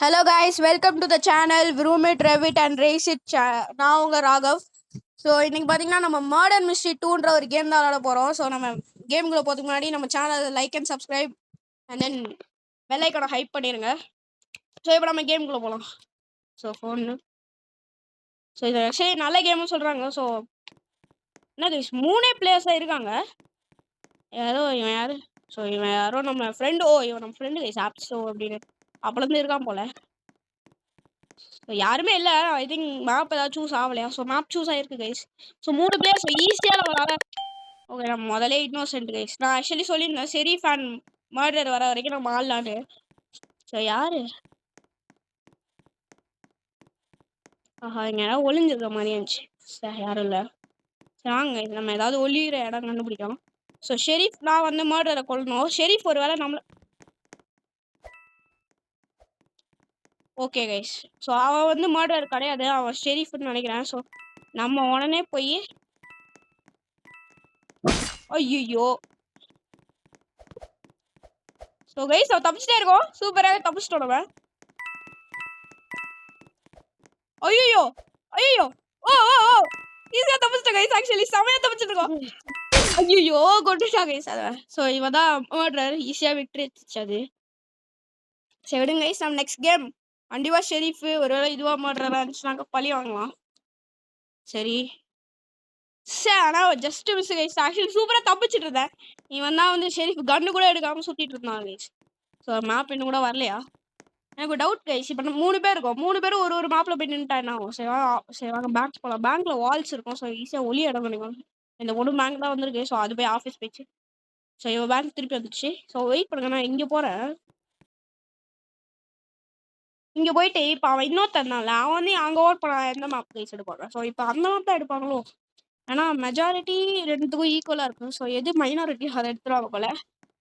Hello guys, welcome to the channel Vroomit, Revit and Race It. நான் உங்க Raghav. So இன்னைக்கு பார்த்தீங்கன்னா நம்ம மர்டர் மிஸ்ட்ரி 2ன்ற ஒரு கேம் தான் விளாட போகிறோம். ஸோ நம்ம கேமுக்குள்ள போகிறதுக்கு முன்னாடி நம்ம channel like and subscribe and then bell ஐக்கானை ஹைப் பண்ணிடுங்க. ஸோ இப்போ நம்ம கேமுக்குள்ள போகலாம். ஸோ ஃபோனு ஸோ இது ஆக்சுவலி நல்ல கேம்னு சொல்கிறாங்க. ஸோ என்ன கைஸ் 3 பிளேயர்ஸாக இருக்காங்க. யாரோ இவன் யார்? ஸோ இவன் யாரோ நம்ம ஃப்ரெண்டு. இவன் நம்ம ஃப்ரெண்டு கைஸ் ஆப்ஸ். ஸோ அப்படின்னு அப்போலேருந்து இருக்கான் போல. யாருமே இல்லை. ஐ திங்க் மேப் ஏதாவது சூஸ் ஆகலையா? ஸோ மேப் சூஸ் ஆகிருக்கு கைஸ். ஸோ 3 பிளேயர்ஸ் ஈஸியாக நம்மளால. ஓகே, நம்ம முதலே இன்னோசென்ட் கைஸ். நான் ஆக்சுவலி சொல்லியிருந்தேன் சரி ஃபேன் மர்டர் வர வரைக்கும் நம்ம ஆடலான்னு. ஸோ யாரு? ஆஹா, இங்கே யாராவது ஒளிஞ்சிருக்க மாதிரி இருந்துச்சு. சார் யாரும் இல்லை. வாங்க நம்ம ஏதாவது ஒளிகிற இடம் கண்டுபிடிக்கலாம். ஸோ ஷெரீஃப் நான் வந்து மர்டரை கொல்லணும். ஷெரீஃப் ஒரு வேளை நம்மள ஓகே கைஸ். ஸோ அவன் வந்து மர்டர் கிடையாது, அவன் ஷெரீஃப்னு நினைக்கிறேன். ஸோ நம்ம உடனே போய் ஐயோ. ஸோ கைஸ் அவன் தப்பிச்சிட்டே இருக்கோம். சூப்பராகவே தப்பிச்சிட்டோம் நம்ம. ஐயோ ஐயோ ஓ ஓ ஓ ஈஸியாக தப்பிச்சிட்டோம் கைஸ். ஆக்சுவலி செமையாக தப்பிச்சிட்டு இருக்கோம். ஐயோ கொண்டுட்டா கைஸ் அதை. ஸோ இவன் தான் மர்டர். ஈஸியாக விட்டுருச்சு அது. சரி விடுங்க கைஸ், நம்ம நெக்ஸ்ட் கேம் கண்டிப்பாக ஷெரீஃப் ஒருவேளை இதுவாக மர்டராக இருந்துச்சுனாக்க பழி வாங்கலாம். சரி சார், ஆனால் ஜஸ்ட் மிஸ் கைஸ். ஆக்சுவலி சூப்பராக தப்பிச்சிட்டு இருந்தேன். இவன் தான் வந்து ஷெரீஃப் கன்று கூட எடுக்காமல் சுற்றிட்டு இருந்தான் கைஸ். ஸோ மேப் இன்னும் கூட வரலையா? எனக்கு டவுட் கைஸ். இப்போ நம்ம 3 பேர் இருக்கோம். 3 பேரும் ஒரு மேப்பில் போய் நின்றுட்டா என்ன ஆகும்? சரி வாங்க பேங்க் போகலாம். பேங்க்கில் வால்ஸ் இருக்கும். ஸோ ஈஸியாக ஒளி இடம் பண்ணிக்கலாம். இந்த ஒரு பேங்க் தான் வந்திருக்கு. ஸோ அது போய் ஆஃபீஸ் போயிடுச்சு. ஸோ இவன் பேங்க் திருப்பி வந்துச்சு. ஸோ வெயிட் பண்ணுங்க, நான் இங்கே போகிறேன். இங்கே போயிட்டு இப்போ அவன் இன்னொருத்தனால அவன் வந்து அங்கே ஓட் பண்ண எந்த மேப் கைஸ் எடுப்பாங்க. ஸோ இப்போ அந்த மேப் தான் எடுப்பாங்களோ? ஏன்னா மெஜாரிட்டி ரெண்டுத்துக்கும் ஈக்குவலாக இருக்கும். ஸோ எது மைனாரிட்டி அதை எடுத்துருவாங்க போல.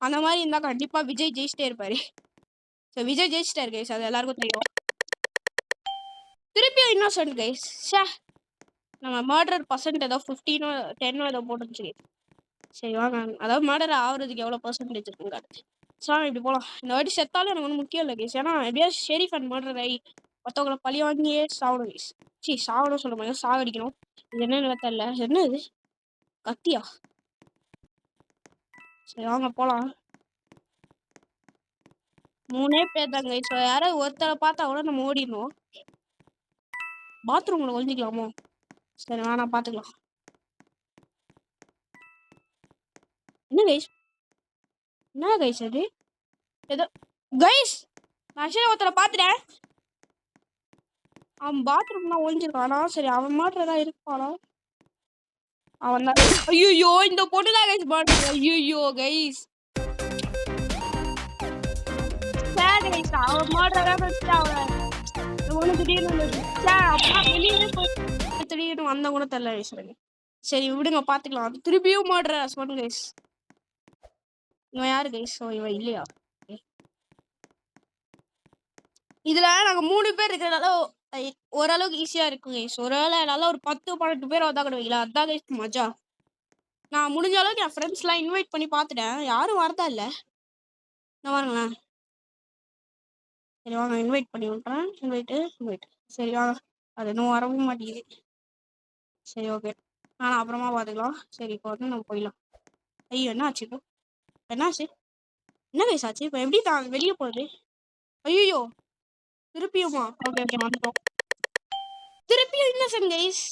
அந்த மாதிரி இருந்தால் கண்டிப்பாக விஜய் ஜெயிச்சிட்டே இருப்பார். ஸோ விஜய் ஜெயிச்சிட்டாரு கைஸ், அது எல்லாருக்கும் தெரியும். திருப்பியும் இன்னோசென்ட் கைஸ். நம்ம மர்டர் பர்சன்ட் ஏதோ 15 10 ஏதோ போட்டுருச்சு. சரி வாங்க, அதாவது மர்டர் ஆகுறதுக்கு எவ்வளோ பர்சன்டேஜ் இருக்குங்க. ஸோ இப்படி போகலாம். இந்த வாட்டி செத்தாலும் எனக்கு ஒன்றும் முக்கியம் இல்லை கைஸ். ஏன்னா எப்படியாவது ஷெரீஃப் அண்ட் மர்டர் ஆகி மற்றவங்களை பழி வாங்கியே சாகணும் கைஸ். சாகணும் சொல்ல முடியாது, சாகடிக்கணும். இது என்னன்னு தெரியல. என்ன இது கத்தியா? சரி வாங்க போகலாம். 3 பேர் தான் கைஸ். ஸோ யாராவது ஒருத்தரை பார்த்தா கூட நம்ம ஓடிடணும். பாத்ரூமில் ஒழிஞ்சிக்கலாமோ? சரி வேணா பார்த்துக்கலாம். என்ன கைஸ்? என்ன கைஸ் அது? ஏதோ கைஸ் நான் ஆக்சுவலி ஒருத்தரை பார்த்துட்டேன். அவன் பாத்ரூம்லாம் ஒழிஞ்சிருக்கானா? சரி அவன் மாட்டில் தான் இருப்பானா? அவன் தான். ஐயோ இந்த பொண்ணு தான் கைஸ் பாட்டு. ஐயோ கைஸ் சேட் கைஸ். அவன் மாட்டுறதா ஃபர்ஸ்ட் அவன் ஒன்று திடீர்னு வெளியே போய் திடீர்னு வந்த கூட தெரியல கைஸ். சரி விடுங்க பார்த்துக்கலாம். திருப்பியும் மாடுற ஹஸ்பண்ட் கைஸ். இவன் யாரு கைஸ்? ஸோ இவன் இல்லையா? இதில் நாங்கள் 3 பேர் இருக்கிறதால ஓரளவுக்கு ஈஸியாக இருக்கும் கைஸ். ஒருவேளை நல்லா ஒரு 10-12 பேர் வந்தால் கூட வைக்கல. அதான் கைஸ் மஜா. நான் முடிஞ்ச அளவுக்கு என் ஃப்ரெண்ட்ஸ்லாம் இன்வைட் பண்ணி பார்த்துட்டேன். யாரும் வரதா இல்லை. நான் வாருங்களேன். சரி வாங்க இன்வைட் பண்ணி விட்றேன். இன்வைட் சரி வாங்க. அது இன்னும் வரவும் மாட்டேங்குது. சரி ஓகே, ஆனால் அப்புறமா பார்த்துக்கலாம். சரி இப்போ வந்து நம்ம போயிடலாம். ஐயோ என்ன ஆச்சு? இப்போ என்னாச்சு? என்ன கைஸ் ஆச்சு? இப்போ எப்படி தான் வெளியே போகுது? ஐயோ திருப்பியுமா? ஓகே ஓகே வந்துட்டோம். திருப்பியும் இன்னசென்ட் கைஸ்.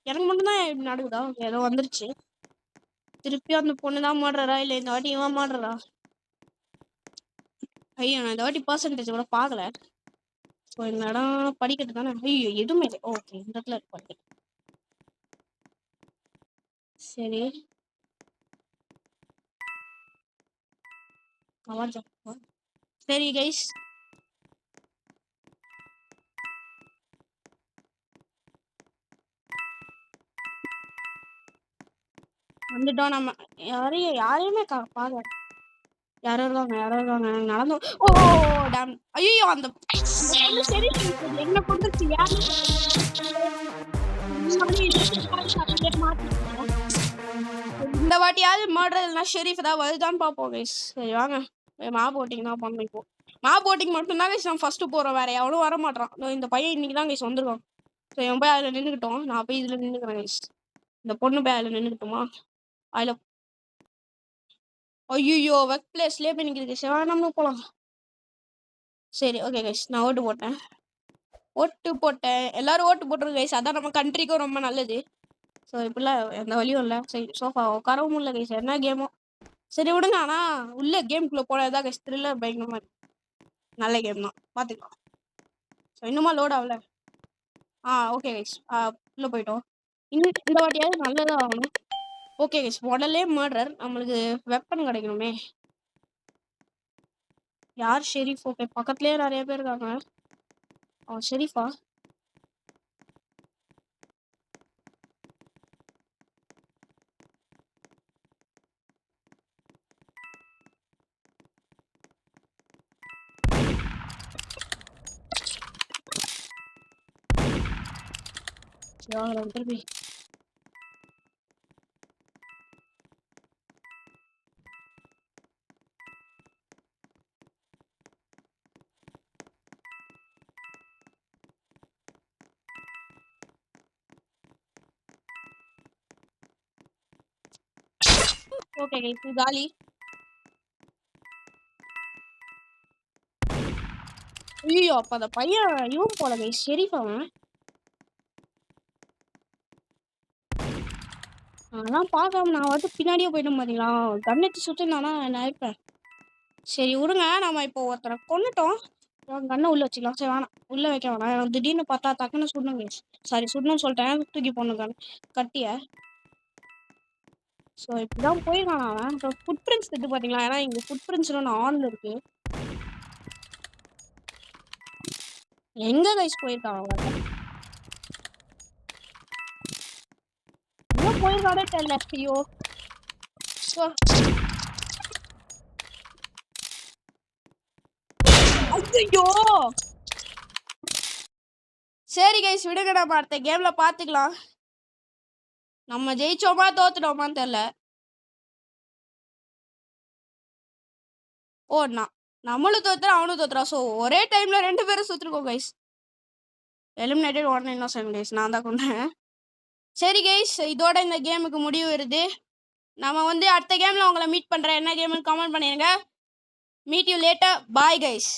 எனக்கு மட்டும்தான் இப்படி நடக்குதா? ஓகே ஏதோ வந்துருச்சு. திருப்பியும் அந்த பொண்ணு தான் மாடுறா இல்லை இந்த வாட்டி இவன் மாடுறா? ஐயோ நான் இந்த வாட்டி பர்சன்டேஜ் கூட பார்க்கல. ஸோ இந்த இடம் படிக்கட்டு தானே? ஐயோ எதுவுமே இல்லை. ஓகே இந்த இடத்துல இருக்கு படிக்கட்டு. சரி சரி கைஸ் வந்துட்டோம். நம்ம யாரையுமே பார்க்க. யாரோ இருக்காங்க நடந்தோம். ஓ டேம். ஐயோ அந்த சரி என்ன கொண்டுச்சு யாரு? இந்த வாட்டியாவது மர்டர் இல்லைனா ஷெரீஃப் ஏதாவது வருதான்னு பார்ப்போம் கைஸ். சரி வாங்க மா போட்டிங்கன்னா பண்ணிப்போம். மாப் போட்டிங் மட்டும் தான் கைஸ் நான் ஃபர்ஸ்ட் போறோம். வேற எவனும் வர மாட்டான். இந்த பையன் இன்னைக்கு தான் கைஸ் வந்திருக்கான். ஸோ இவன் போய் அதில் நின்றுக்கிட்டோம். நான் போய் இதில் நின்றுக்கிறேன் கைஸ். இந்த பொண்ணு போய் அதில் நின்றுக்கிட்டோமா? அதில் ஐயோ ஒர்க் பிளேஸ்லேயே போய் நிற்கிது கைஸ். நம்ம போகலாம். சரி ஓகே கைஸ், நான் ஓட்டு போட்டேன். எல்லாரும் ஓட்டு போட்டுருங்க கைஸ். அதான் நம்ம கண்ட்ரிக்கும் ரொம்ப நல்லது. ஸோ இப்படிலாம் எந்த வழியும் இல்லை. சரி சோஃபா உட்காரவும் இல்லை கைஸ். என்ன கேமோ சரி விடுங்க. ஆனால் உள்ள கேமுக்குள்ளே போனதான் கைஸ் த்ரில்லர் பயங்கரமாக இருக்கு. நல்ல கேம் தான், பார்த்துக்கலாம். ஸோ இன்னுமா லோட் ஆகல. ஓகே கைஸ், உள்ளே போயிட்டோம். இன்னும் இந்த வாட்டியாவது நல்லதாக ஆகணும். ஓகே கைஸ், உடலே மர்டர். நம்மளுக்கு வெப்பன் கிடைக்கணுமே. யார் ஷெரீஃப்? ஓகே, பக்கத்துலேயே நிறைய பேர் இருக்காங்க. ஷெரீஃபா? திருப்பி ஓகே கைஸ், காலி. ஐயோ அப்ப அந்த பையன் இவன் போல கைஸ், ஷெரீஃப். அவன் அதெல்லாம் பார்க்காம நான் வந்து பின்னாடியே போயிட்டேன் பாத்தீங்களா. கண்ணெத்தி சுட்டு நானா நான் இருப்பேன். சரி விடுங்க, நம்ம இப்போ ஒருத்தரை கொண்டுட்டோம். கண்ணை உள்ள வச்சுக்கலாம். சரி வேணாம், உள்ள வைக்க வேணாம். திடீர்னு பார்த்தா டக்குன்னு சுடணும் கைஸ். சாரி, சுடணும்னு சொல்லிட்டேன். தூக்கி போடணும் கட்டிய. ஸோ இப்படிதான் போயிருக்கான் அவன். ஸோ ஃபுட் பிரிண்ட்ஸ் திட்டு பார்த்தீங்களா. ஏன்னா இங்கே ஃபுட் பிரிண்ட்ஸ்னு ஆன்ல இருக்கு. எங்க கைஸ் போயிருக்கான் அவன்? எங்க போயிருக்கானே தெரியல. ஐயோ ஐயோ. சரி கைஸ் விடுங்க, நம்ம அடுத்த கேம்ல பாத்துக்கலாம். நம்ம ஜெயிச்சோமா தோத்துட்டோமான்னு தெரியல. நம்மளும் தோத்துறோம், அவனும் தோத்துறான். ஸோ ஒரே டைம்ல 2 பேரும் சுத்துருக்கோம் கைஸ். Eliminated 1 Innocent guys. நான் தான் கொண்டேன். சரி கைஸ், இதோட இந்த கேமுக்கு முடிவு வருது. நம்ம வந்து அடுத்த கேம்ல உங்களை மீட் பண்றேன். என்ன கேம்னு கமெண்ட் பண்ணிருங்க. Meet you later. Bye guys.